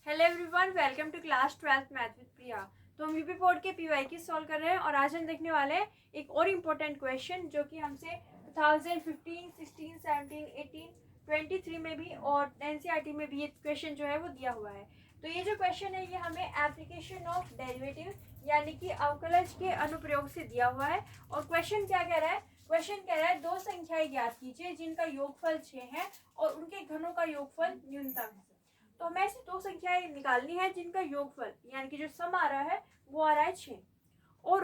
Hello everyone, welcome to class 12th math with Priya. तो हम UP board के PYQ solve कर रहे हैं और आज हम देखने वाले हैं एक और इम्पोर्टेंट क्वेश्चन जो कि हमसे 2015, 16, 17, 18, 23 में भी और एनसीईआरटी में भी ये क्वेश्चन जो है वो दिया हुआ है। तो ये जो क्वेश्चन है ये हमें एप्लीकेशन ऑफ डेरिवेटिव यानी कि अवकलज के अनुप्रयोग से दिया हुआ है। और क्वेश्चन क्या कह रहा है? क्वेश्चन कह रहा है दो संख्याएं ज्ञात कीजिए जिनका योगफल 6 है और उनके घनों का योगफल न्यूनतम है। तो हमें ऐसी दो संख्याएं निकालनी है जिनका योगफल यानी कि जो सम आ रहा है वो आ रहा है 6 और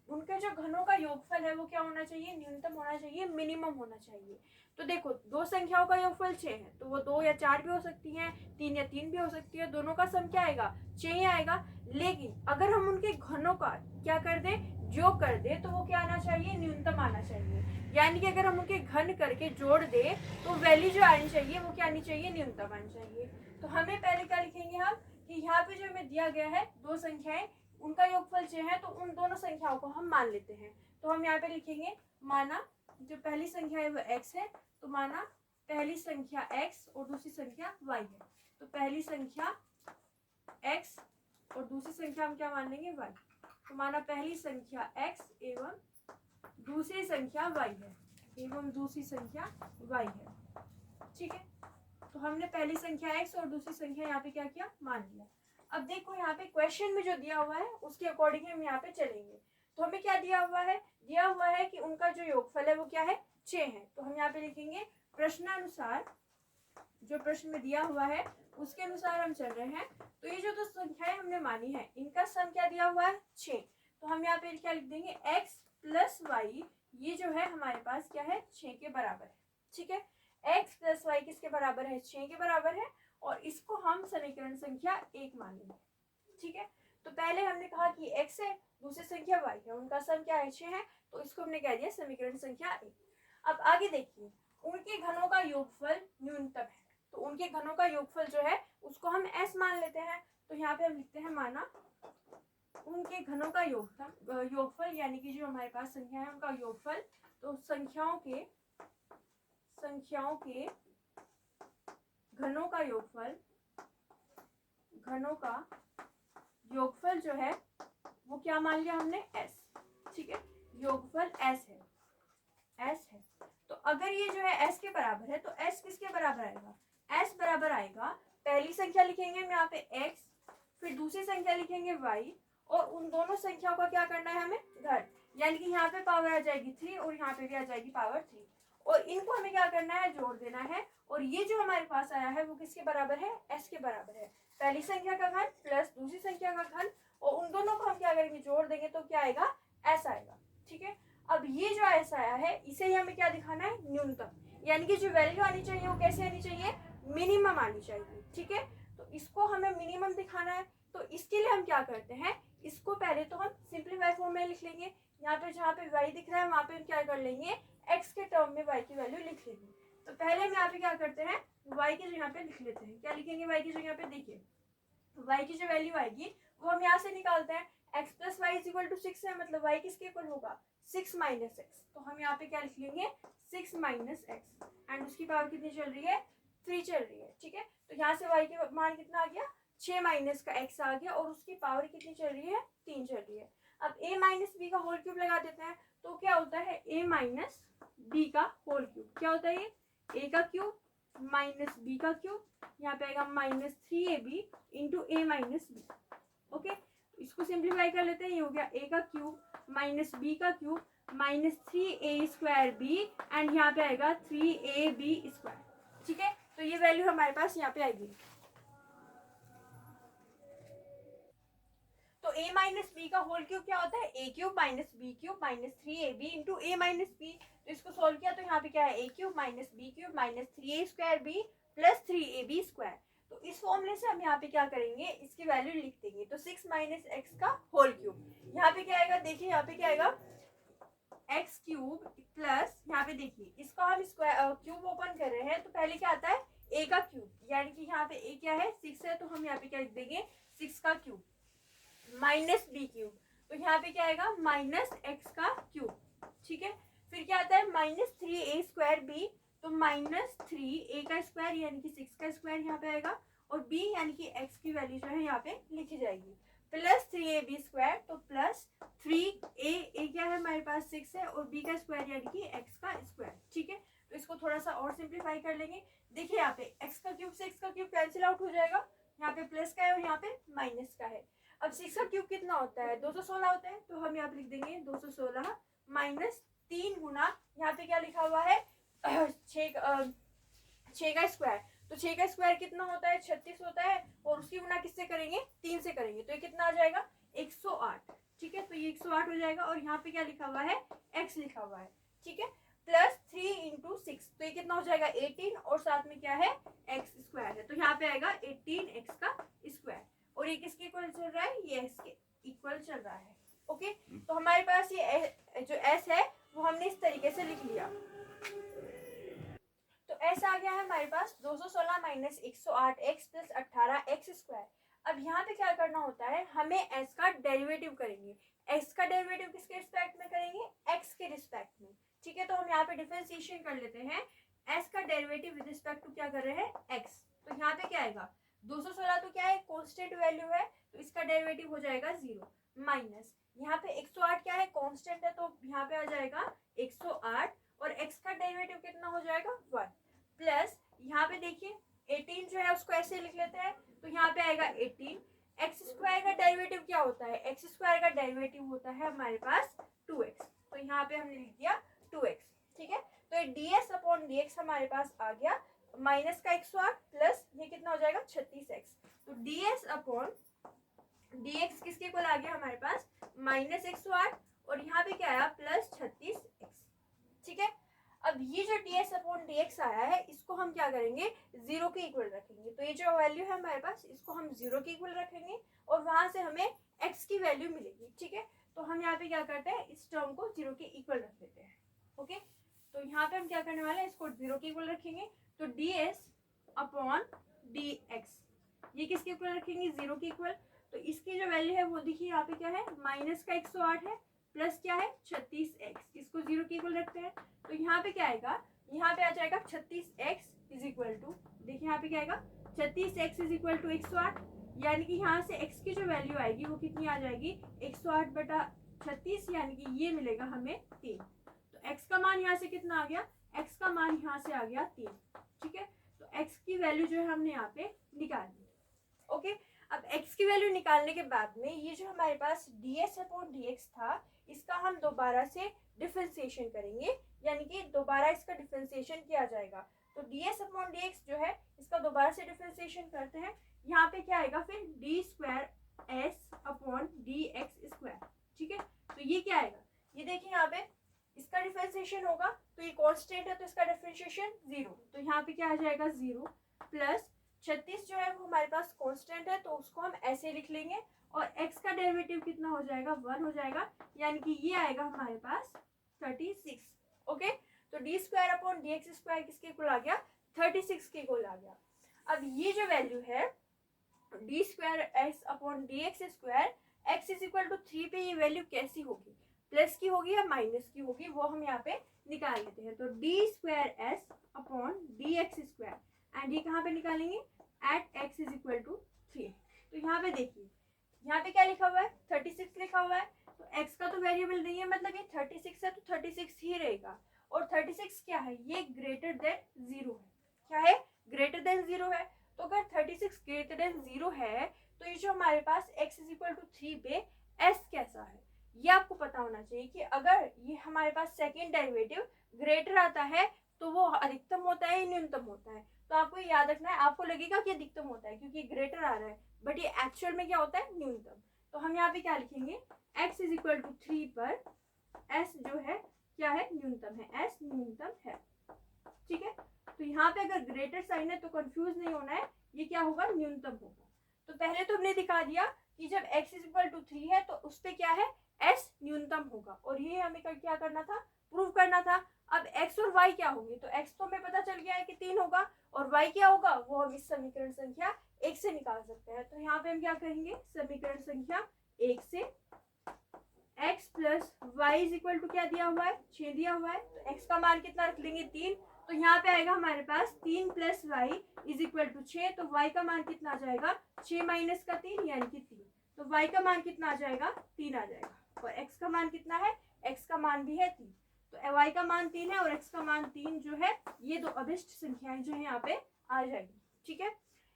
उनके जो घनों का योगफल है वो क्या होना चाहिए? न्यूनतम होना चाहिए, मिनिमम होना चाहिए। तो देखो, दो संख्याओं का योगफल 6 है तो वो 2 या 4 भी हो सकती हैं, 3 या 3 भी हो सकती है। दोनों का सम क्या आएगा? 6 ही आएगा। लेकिन अगर हम उनके घनों का क्या कर दे, जोड़ कर दे, तो वो क्या आना चाहिए? न्यूनतम आना चाहिए। यानी कि अगर हम उनके घन करके जोड़ दे तो वैल्यू जो आनी चाहिए वो क्या आनी चाहिए? न्यूनतम आनी चाहिए। तो हमें पहले क्या लिखेंगे हम कि यहाँ पे जो हमें दिया गया है दो संख्याएं, उनका योगफल 6 है तो उन दोनों संख्याओं को हम मान लेते हैं। तो हम यहाँ पे लिखेंगे माना जो पहली संख्या है वो x है, तो माना पहली संख्या x और दूसरी संख्या y है। तो पहली संख्या x और दूसरी संख्या हम क्या मान लेंगे? y। तो माना पहली संख्या x एवं दूसरी संख्या y है एवं दूसरी संख्या y है। ठीक है, तो हमने पहली संख्या x और दूसरी संख्या यहाँ पे क्या किया? मान लिया। अब देखो यहाँ पे क्वेश्चन में जो दिया हुआ है उसके अकॉर्डिंग हम यहाँ पे चलेंगे। तो हमें क्या दिया हुआ है? दिया हुआ है कि उनका जो योगफल है वो क्या है? 6 है। तो हम यहाँ पे लिखेंगे प्रश्नानुसार, जो प्रश्न में दिया हुआ है उसके अनुसार हम चल रहे हैं। तो ये जो दो संख्याएं हमने मानी है इनका सम क्या दिया हुआ है? 6। तो हम यहाँ पे क्या लिख देंगे? x प्लस वाई, ये जो है हमारे पास क्या है? 6 के बराबर है। ठीक है, x प्लस वाई किसके बराबर है? 6 के बराबर है और इसको हम समीकरण संख्या 1 मान लेंगे। ठीक है, तो पहले हमने कहा कि x है, दूसरी संख्या y है, उनका सम क्या है? 6 है, तो इसको हमने कह दिया समीकरण संख्या 1। अब आगे देखिए, उनके घनों का योगफल न्यूनतम है, तो उनके घनों का योगफल जो है उसको हम s मान लेते हैं। तो यहाँ पे हम लिखते हैं माना उनके घनों का योगफल यानी कि जो हमारे पास संख्या है उनका योगफल। तो संख्याओं के घनों का योगफल जो है वो क्या मान लिया हमने? s। ठीक है, योगफल s है। तो अगर ये जो है s के बराबर है तो s किसके बराबर आएगा? s बराबर आएगा, पहली संख्या लिखेंगे हम यहाँ पे x, फिर दूसरी संख्या लिखेंगे y और उन दोनों संख्याओं का क्या करना है हमें? घर। यानी कि यहाँ पे पावर आ जाएगी 3 और यहाँ पे भी आ जाएगी पावर 3 और इनको हमें क्या करना है? जोड़ देना है। और ये जो हमारे पास आया है वो किसके बराबर है? s के बराबर है। पहली संख्या का घन प्लस दूसरी संख्या का घन और उन दोनों को हम क्या करेंगे? जोड़ देंगे तो क्या आएगा? s आएगा। ठीक है, अब ये जो s आया है इसे ही हमें क्या दिखाना है? न्यूनतम। यानी कि जो वैल्यू आनी चाहिए वो कैसे आनी चाहिए? मिनिमम आनी चाहिए। ठीक है, तो इसको हमें मिनिमम दिखाना है। तो इसके लिए हम क्या करते हैं? इसको पहले तो हम सिंप्लीफाई फॉर्म में लिख लेंगे। यहाँ पे जहाँ पे y दिख रहा है वहां पे हम क्या कर लेंगे? x के टर्म में y की वैल्यू लिख लेंगे। तो पहले हम यहाँ पे क्या करते हैं? y की जगह पे लिख लेते हैं। क्या लिखेंगे y की जगह पे? देखिए, y की जो वैल्यू आएगी वो हम यहाँ से निकालते हैं। x plus y is equal to 6 है, मतलब y किसके इक्वल होगा? 6 माइनस एक्स। तो हम यहाँ पे क्या लिख लेंगे? 6 माइनस एक्स एंड उसकी पावर कितनी चल रही है? 3 चल रही है। ठीक है, तो यहाँ से y के मान कितना आ गया? 6 माइनस का x आ गया और उसकी पावर कितनी चल रही है? 3 चल रही है। अब a माइनस बी का होल क्यूब लगा देते हैं तो क्या होता है? a माइनस बी का होल क्यूब। क्या होता है? ये a का क्यूब माइनस b का क्यूब, यहाँ पे आएगा minus 3ab into a minus b. Okay, इसको सिंप्लीफाई कर लेते हैं। ये हो गया a का क्यूब माइनस b का cube minus 3a square b and यहाँ पे आएगा 3ab स्क्वायर। ठीक है, तो ये वैल्यू हमारे पास यहाँ पे आएगी। तो a माइनस बी का होल क्यूब क्या होता है? a cube minus b cube minus 3ab into a minus b. तो इसको सोल्व किया तो यहाँ पे क्या है? a cube minus b cube minus 3a square b plus 3ab square. तो इस फॉर्मूले से हम यहाँ पे क्या करेंगे? इसकी वैल्यू लिख देंगे। तो 6 माइनस एक्स का होल क्यूब यहाँ पे क्या आएगा? देखिए यहाँ पे क्या आएगा? एक्स क्यूब प्लस यहाँ पे देखिए इसको हम स्क्वायर क्यूब ओपन कर रहे हैं तो पहले क्या आता है? a का क्यूब, यानी कि यहाँ पे a क्या है? 6 है, तो हम यहाँ पे क्या लिख देंगे? 6 का क्यूब माइनस बी क्यूब। तो यहाँ पे क्या आएगा? माइनस एक्स का क्यूब। ठीक है, फिर क्या आता है? माइनस 3a स्क्वायर बी, तो माइनस 3a का स्क्वायर यानी कि 6 का स्क्वायर यहाँ पे आएगा और b यानी कि x की वैल्यू जो है यहाँ पे लिखी जाएगी प्लस 3ab², तो प्लस 3a क्या है हमारे पास 6 है और b का स्क्वायर यानी कि x का स्क्वायर। ठीक है, तो इसको थोड़ा सा और सिंप्लीफाई कर लेंगे। देखिए यहाँ पे x का क्यूब से x का क्यूब कैंसिल आउट हो जाएगा, यहाँ पे प्लस का है और यहाँ पे माइनस का है। अब 6 का क्यूब कितना होता है 216 होता है, तो हम यहाँ पे लिख देंगे 216 माइनस 3 गुना यहाँ पे क्या लिखा हुआ है 6 का स्क्वायर, तो 6 का स्क्वायर कितना होता है 36 होता है और उसकी गुना किससे करेंगे 3 से करेंगे, तो ये कितना आ जाएगा 108। ठीक है, तो ये 108 हो जाएगा और यहाँ पे क्या लिखा हुआ है x लिखा हुआ है। ठीक है, प्लस 3 इंटू 6, तो ये कितना हो जाएगा 18 और साथ में क्या है x स्क्वायर है, तो यहाँ पे आएगा 18x का स्क्वायर। और ये किसके इक्वल चल रहा है, ये s के इक्वल चल रहा है। ओके, तो हमारे पास ये जो s है वो हमने इस तरीके से लिख लिया। तो s आ गया है हमारे पास 216 minus 108 x plus 18 x square. अब यहाँ पे क्या करना होता है, हमें s का डेरिवेटिव करेंगे। s का डेरिवेटिव किसके रिस्पेक्ट में करेंगे, x के रिस्पेक्ट में। ठीक है, तो हम यहाँ पे डिफरेंशिएशन कर लेते हैं। s का डेरिवेटिव विद रिस्पेक्ट टू क्या कर रहे हैं x, तो यहाँ पे क्या आएगा 216 तो क्या है कांस्टेंट वैल्यू है, तो इसका डेरिवेटिव हो जाएगा 0 माइनस यहाँ पे 108 क्या है कांस्टेंट है, तो यहाँ पे आ जाएगा 108 और x का डेरिवेटिव कितना हो जाएगा 1 प्लस यहाँ पे देखिए 18 जो है उसको ऐसे लिख लेते हैं, तो यहाँ पे आएगा 18। एक्स स्क्वायर का डेरिवेटिव क्या होता है, एक्स स्क्वायर का डेरिवेटिव होता है हमारे पास 2x, तो यहाँ पे हमने लिख दिया 2x। ठीक है, तो ये ds अपॉन dx हमारे पास आ गया माइनस का 108 प्लस ये कितना हो जाएगा 36x, तो ds अपॉन dx किसके इक्वल आ गया हमारे पास माइनस 108 और यहाँ पे क्या आया प्लस 36x। ठीक है, अब ये जो ds अपॉन dx आया है इसको हम क्या करेंगे 0 के इक्वल रखेंगे, तो ये जो वैल्यू है हमारे पास इसको हम 0 के इक्वल रखेंगे और वहां से हमें x की वैल्यू मिलेगी। ठीक है, तो हम यहाँ पे क्या करते हैं इस टर्म को 0 के इक्वल रख देते हैं। ओके, तो यहाँ पे हम क्या करने वाले हैं इसको 0 के इक्वल रखेंगे, तो ds अपॉन dx ये किसके इक्वल रखेंगे 0 के इक्वल, तो इसकी जो वैल्यू है वो देखिए यहाँ पे क्या है माइनस का 108 है प्लस क्या है 36x, इसको 0 के इक्वल रखते हैं, तो यहाँ पे क्या आएगा यहाँ पे आ जाएगा 36x इज इक्वल टू, देखिए यहाँ पे क्या आएगा 36x इज इक्वल टू 108, यानी कि यहाँ से x की जो वैल्यू आएगी वो कितनी आ जाएगी 108 बटा 36, यानी कि ये मिलेगा हमें 3। तो x का मान यहाँ से कितना आ गया, x का मान यहाँ से आ गया 3। ठीक है, तो x की वैल्यू जो है हमने यहाँ पे निकाल दी। ओके, अब x की वैल्यू निकालने के बाद में ये जो हमारे पास ds अपॉन dx था इसका हम दोबारा से डिफरेंशिएशन करेंगे, यानी कि दोबारा इसका डिफरेंशिएशन किया जाएगा। तो ds अपॉन dx जो है इसका दोबारा से डिफरेंशिएशन करते हैं, यहाँ पे क्या आएगा फिर d square s upon dx square. ठीक है, तो ये क्या आएगा, ये देखिए यहाँ पे इसका डिफरेंशिएशन होगा, तो ये कांस्टेंट है तो इसका डिफरेंशिएशन 0, तो यहाँ पे क्या आ जाएगा 0 प्लस 36 जो है वो हमारे पास कांस्टेंट है तो उसको हम ऐसे लिख लेंगे और x का डेरिवेटिव कितना हो जाएगा 1 हो जाएगा, यानी कि ये आएगा हमारे पास 36। ओके, तो d square upon d x square किसके इक्वल आ गया 36 के इक्वल आ गया। अब ये जो वैल्यू है d square s upon d x square x is equal to 3 पे ये वैल्यू कैसी होगी, प्लस की होगी या माइनस की होगी, वो हम यहाँ पे निकाल लेते हैं। तो d square s upon d x square and ये कहाँ पे निकालेंगे at x is equal to 3। तो यहाँ पे देखिए यहाँ पे क्या लिखा हुआ है 36 लिखा हुआ है, तो x का तो वेरिएबल नहीं है मतलब ये 36 है तो 36 ही रहेगा। और 36 क्या है, ये ग्रेटर देन 0 है। क्या है, ग्रेटर देन 0 है। तो अगर 36 ग्रेटर देन 0 है तो ये जो हमारे पास x इज इक्वल टू 3 पे s कैसा है ये आपको पता होना चाहिए कि अगर ये हमारे पास सेकेंड डेरिवेटिव ग्रेटर आता है तो वो अधिकतम होता है या न्यूनतम होता है। तो आपको याद रखना है, आपको लगेगा कि अधिकतम होता है क्योंकि ग्रेटर आ रहा है, बट ये एक्चुअल में क्या होता है न्यूनतम। तो हम यहाँ पे क्या लिखेंगे x इज इक्वल टू 3 पर s जो है क्या है न्यूनतम है, s न्यूनतम है। ठीक है, तो यहाँ पे अगर ग्रेटर साइन है तो कंफ्यूज नहीं होना है, ये क्या होगा न्यूनतम होगा। तो पहले तो हमने दिखा दिया कि जब x इज इक्वल टू 3 है तो उस पर क्या है s न्यूनतम होगा और ये हमें क्या करना था प्रूव करना था। अब x और y क्या होंगे, तो x तो हमें पता चल गया है कि 3 होगा और y क्या होगा वो हम इस समीकरण संख्या 1 से निकाल सकते हैं। तो यहाँ पे हम क्या करेंगे समीकरण संख्या 1 से x plus y is equal to क्या दिया हुआ है 6 दिया हुआ है, तो x का मान कितना रख लेंगे 3 तो यहाँ पे आएगा हमारे पास 3 + y इज इक्वल टू 6। तो y का मान कितना आ जाएगा, 6 माइनस का 3 यानी कि 3। तो y का मान कितना आ जाएगा, 3 आ जाएगा। और x का मान कितना है, x का मान भी है 3। तो y का मान 3 है और x का मान 3 जो है, ये दो अभिष्ट संख्याएं जो है यहाँ पे आ जाएगी। ठीक है,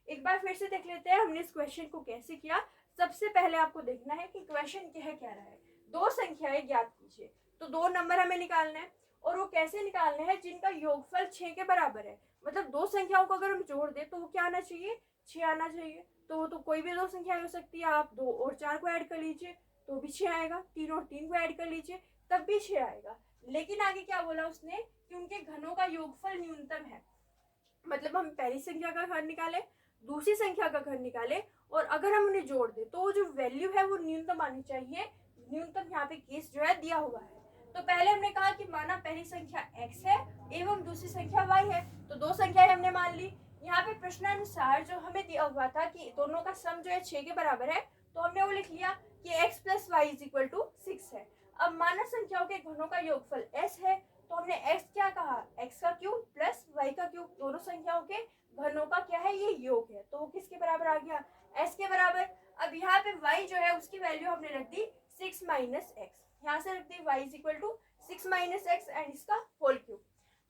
एक बार फिर से देख लेते हैं हमने इस क्वेश्चन को कैसे किया। सबसे पहले आपको देखना है कि क्वेश्चन क्या रहा है। दो संख्याएं ज्ञात कीजिए। तो दो नंबर हमें निकालना है और वो कैसे निकालने हैं, जिनका योगफल 6 के बराबर है। मतलब दो संख्याओं को अगर हम जोड़ दें तो वो क्या आना चाहिए, 6 आना चाहिए। तो वो तो कोई भी दो संख्या हो सकती है। आप 2 और 4 को ऐड कर लीजिए तो भी 6 आएगा। 3 और 3 को ऐड कर लीजिए तब भी 6 आएगा। लेकिन आगे क्या बोला उसने कि उनके घनों का योगफल न्यूनतम है। मतलब हम पहली संख्या का घन निकाले, दूसरी संख्या का घन निकाले और अगर हम उन्हें जोड़ दें तो जो वैल्यू है वो न्यूनतम आनी चाहिए। न्यूनतम यहाँ पे केस जो है दिया हुआ है। तो पहले हमने कहा कि माना पहली संख्या x है एवं दूसरी संख्या y है। तो दो संख्याएं हमने मान ली। यहाँ पे प्रश्नानुसार जो हमें दिया हुआ था कि दोनों का सम जो है 6 के बराबर है, तो हमने वो लिख लिया कि x + y = 6 है। अब मानक संख्याओं के घनों का योगफल s है, तो हमने x क्या कहा, x का क्यूब प्लस y का क्यूब। दोनों संख्याओं के घनों का क्या है, ये योग है। तो वो किसके बराबर आ गया, s के बराबर। अब यहाँ पे y जो है उसकी वैल्यू हमने रख दी 6 - x। यहाँ से रख दी y = 6 - x एंड इसका होल क्यूब।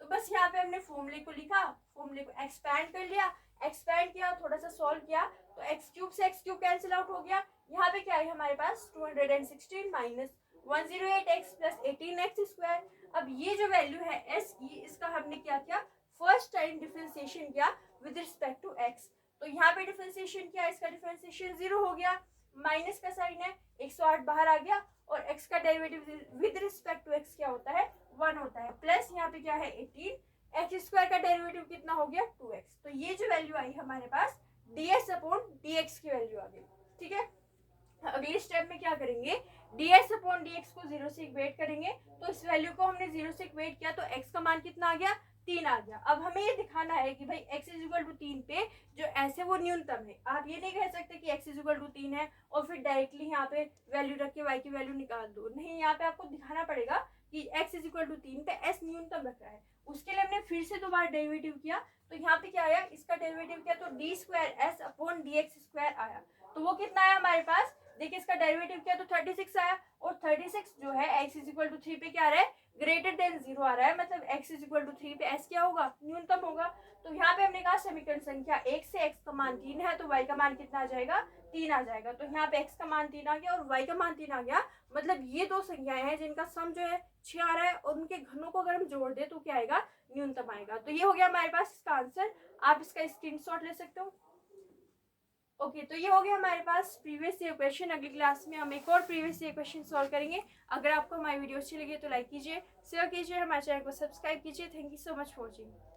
तो बस यहाँ पे हमने फॉर्मूले को लिखा, फॉर्मूले को एक्सपैंड कर लिया, एक्सपैंड किया, थोड़ा सा सॉल्व किया तो x क्यूब से x क्यूब कैंसिल आउट हो गया। यहाँ पे क्या है हमारे पास 216 - 108x + 18x²। अब ये जो वैल्यू है s की, इसका हमने क्या किया, फर्स्ट टाइम डिफरेंशिएशन किया विद रिस्पेक्ट टू x। तो यहाँ पे डिफरेंशिएशन किया, इसका डिफरेंशिएशन 0 हो गया, माइनस का साइन है, 108 बाहर आ गया और x का derivative with respect to x क्या होता है, 1 होता है। प्लस यहाँ पे क्या है 18x² का डेरिवेटिव कितना हो गया, 2x। तो ये जो वैल्यू आई हमारे पास ds/dx की वैल्यू आ गई। ठीक है, अगले स्टेप में क्या करेंगे, ds/dx को 0 से इक्वेट करेंगे। तो इस वैल्यू को हमने 0 से इक्वेट किया तो x का मान कितना आ गया, 3 आ गया। अब हमें ये दिखाना है कि भाई x = 3 पे जो ऐसे वो न्यूनतम है। आप ये नहीं कह सकते कि x = 3 है और फिर डायरेक्टली यहाँ पे वैल्यू रख के y की वैल्यू निकाल दो। नहीं, यहाँ पे आपको दिखाना पड़ेगा कि x = 3 पे s न्यूनतम रखा है। उसके लिए हमने फिर से दोबारा डेरिवेटिव किया। तो यहाँ पे क्या आया, इसका डेरिवेटिव किया तो d²s/dx² आया। तो वो कितना आया हमारे पास, देखिए इसका डेरिवेटिव किया तो 36 आया। और 36 जो है x = 3 पे क्या आ रहा है, >0 आ रहा है। मतलब x = 3 पे s क्या होगा, न्यूनतम होगा। तो यहाँ पे हमने कहा समीकरण संख्या 1 से x का मान 3 है तो y का मान कितना आ जाएगा, 3 आ जाएगा। तो यहाँ पे x का मान 3 आ गया और y का मान 3 आ गया। मतलब ये दो संख्याएं हैं जिनका सम जो है 6 आ रहा है और उनके घनों को अगर हम जोड़ दे तो क्या आएगा, न्यूनतम आएगा। तो ये हो गया हमारे पास इसका आंसर। आप इसका स्क्रीनशॉट ले सकते हो। ओके, तो ये हो गया हमारे पास प्रीवियस ईयर क्वेश्चन। अगली क्लास में हम एक और प्रीवियस ईयर क्वेश्चन सॉल्व करेंगे। अगर आपको हमारी वीडियो अच्छी लगी तो लाइक कीजिए, शेयर कीजिए, हमारे चैनल को सब्सक्राइब कीजिए। Thank you so much for watching.